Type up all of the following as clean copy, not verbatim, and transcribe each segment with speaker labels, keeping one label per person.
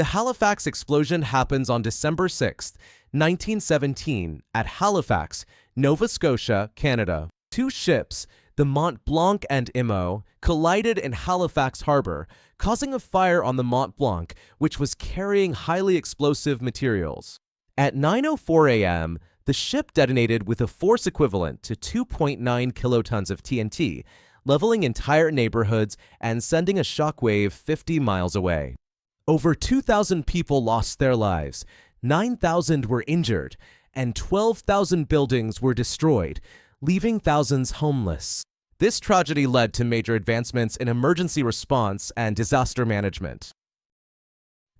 Speaker 1: The Halifax Explosion happens on December 6, 1917, at Halifax, Nova Scotia, Canada. Two ships, the Mont Blanc and Imo, collided in Halifax Harbor, causing a fire on the Mont Blanc, which was carrying highly explosive materials. At 9:04 a.m., the ship detonated with a force equivalent to 2.9 kilotons of TNT, leveling entire neighborhoods and sending a shockwave 50 miles away. Over 2,000 people lost their lives, 9,000 were injured, and 12,000 buildings were destroyed, leaving thousands homeless. This tragedy led to major advancements in emergency response and disaster management.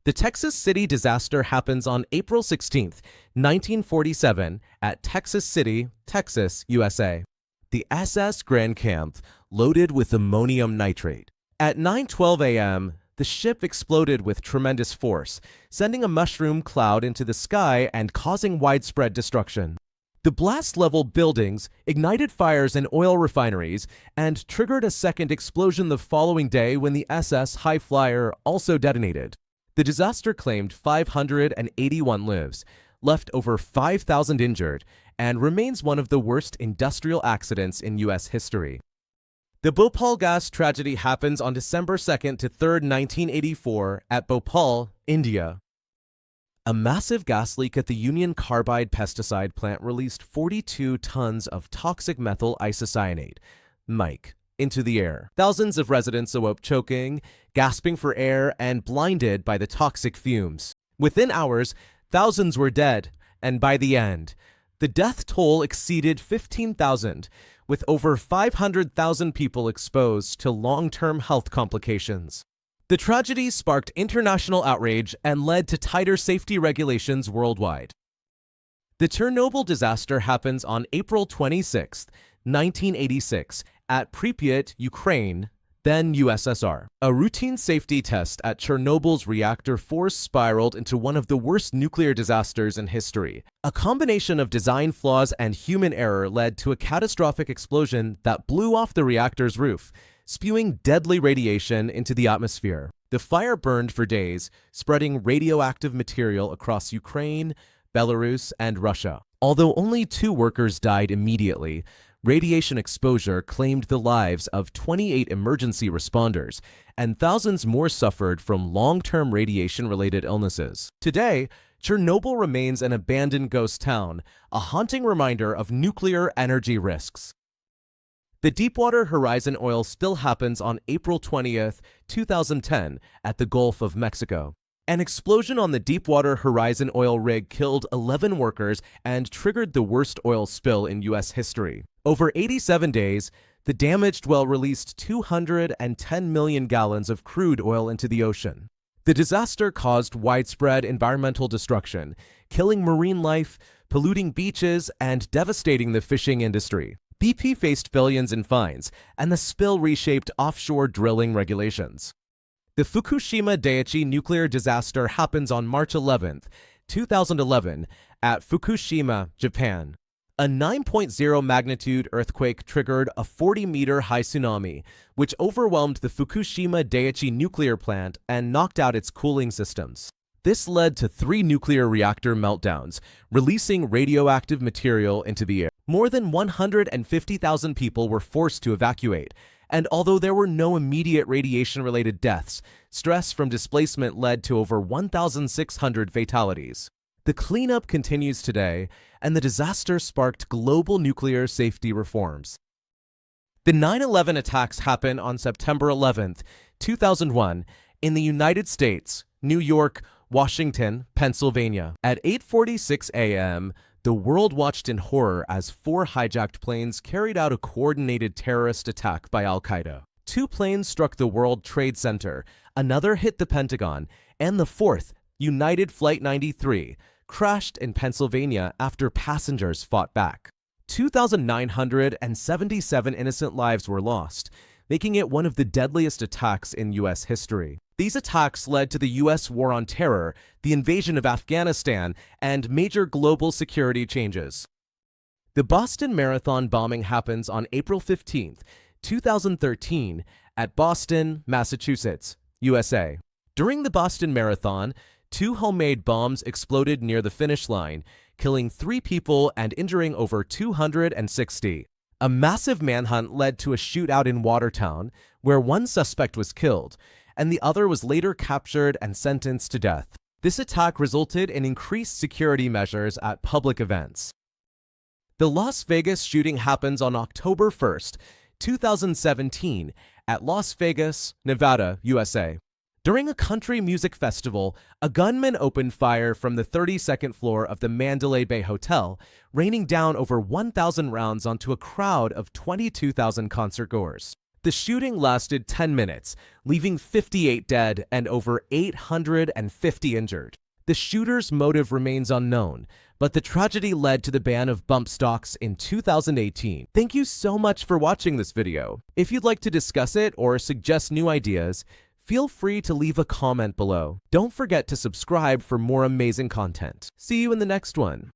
Speaker 1: The Texas City disaster happens on April 16, 1947, at Texas City, Texas, USA. The SS Grand Camp loaded with ammonium nitrate. At 9:12 a.m., the ship exploded with tremendous force, sending a mushroom cloud into the sky and causing widespread destruction. The blast leveled buildings, ignited fires in oil refineries, and triggered a second explosion the following day when the SS High Flyer also detonated. The disaster claimed 581 lives, left over 5,000 injured, and remains one of the worst industrial accidents in U.S. history. The Bhopal Gas Tragedy happens on December 2nd to 3rd, 1984, at Bhopal, India. A massive gas leak at the Union Carbide pesticide plant released 42 tons of toxic methyl isocyanate, MIC, into the air. Thousands of residents awoke choking, gasping for air, and blinded by the toxic fumes. Within hours, thousands were dead, and by the end, the death toll exceeded 15,000, with over 500,000 people exposed to long-term health complications. The tragedy sparked international outrage and led to tighter safety regulations worldwide. The Chernobyl disaster happens on April 26, 1986, at Pripyat, Ukraine, then USSR. A routine safety test at Chernobyl's reactor force spiraled into one of the worst nuclear disasters in history. A combination of design flaws and human error led to a catastrophic explosion that blew off the reactor's roof, spewing deadly radiation into the atmosphere. The fire burned for days, spreading radioactive material across Ukraine, Belarus, and Russia. Although only 2 workers died immediately, radiation exposure claimed the lives of 28 emergency responders, and thousands more suffered from long-term radiation-related illnesses. Today, Chernobyl remains an abandoned ghost town, a haunting reminder of nuclear energy risks. The Deepwater Horizon oil spill happens on April 20, 2010, at the Gulf of Mexico. An explosion on the Deepwater Horizon oil rig killed 11 workers and triggered the worst oil spill in U.S. history. Over 87 days, the damaged well released 210 million gallons of crude oil into the ocean. The disaster caused widespread environmental destruction, killing marine life, polluting beaches, and devastating the fishing industry. BP faced billions in fines, and the spill reshaped offshore drilling regulations. The Fukushima Daiichi nuclear disaster happens on March 11, 2011, at Fukushima, Japan. A 9.0 magnitude earthquake triggered a 40-meter high tsunami, which overwhelmed the Fukushima Daiichi nuclear plant and knocked out its cooling systems. This led to 3 nuclear reactor meltdowns, releasing radioactive material into the air. More than 150,000 people were forced to evacuate, and although there were no immediate radiation-related deaths, stress from displacement led to over 1,600 fatalities. The cleanup continues today, and the disaster sparked global nuclear safety reforms. The 9/11 attacks happen on September 11, 2001, in the United States, New York, Washington, Pennsylvania. At 8:46 a.m., the world watched in horror as 4 hijacked planes carried out a coordinated terrorist attack by Al-Qaeda. 2 planes struck the World Trade Center, another hit the Pentagon, and the 4th, United Flight 93, crashed in Pennsylvania after passengers fought back. 2,977 innocent lives were lost, making it one of the deadliest attacks in U.S. history. These attacks led to the U.S. war on terror, the invasion of Afghanistan, and major global security changes. The Boston Marathon bombing happens on April 15, 2013, at Boston, Massachusetts, USA. During the Boston Marathon, 2 homemade bombs exploded near the finish line, killing 3 people and injuring over 260. A massive manhunt led to a shootout in Watertown, where 1 suspect was killed, and the other was later captured and sentenced to death. This attack resulted in increased security measures at public events. The Las Vegas shooting happens on October 1st, 2017, at Las Vegas, Nevada, USA. During a country music festival, a gunman opened fire from the 32nd floor of the Mandalay Bay Hotel, raining down over 1,000 rounds onto a crowd of 22,000 concertgoers. The shooting lasted 10 minutes, leaving 58 dead and over 850 injured. The shooter's motive remains unknown, but the tragedy led to the ban of bump stocks in 2018. Thank you so much for watching this video. If you'd like to discuss it or suggest new ideas, feel free to leave a comment below. Don't forget to subscribe for more amazing content. See you in the next one.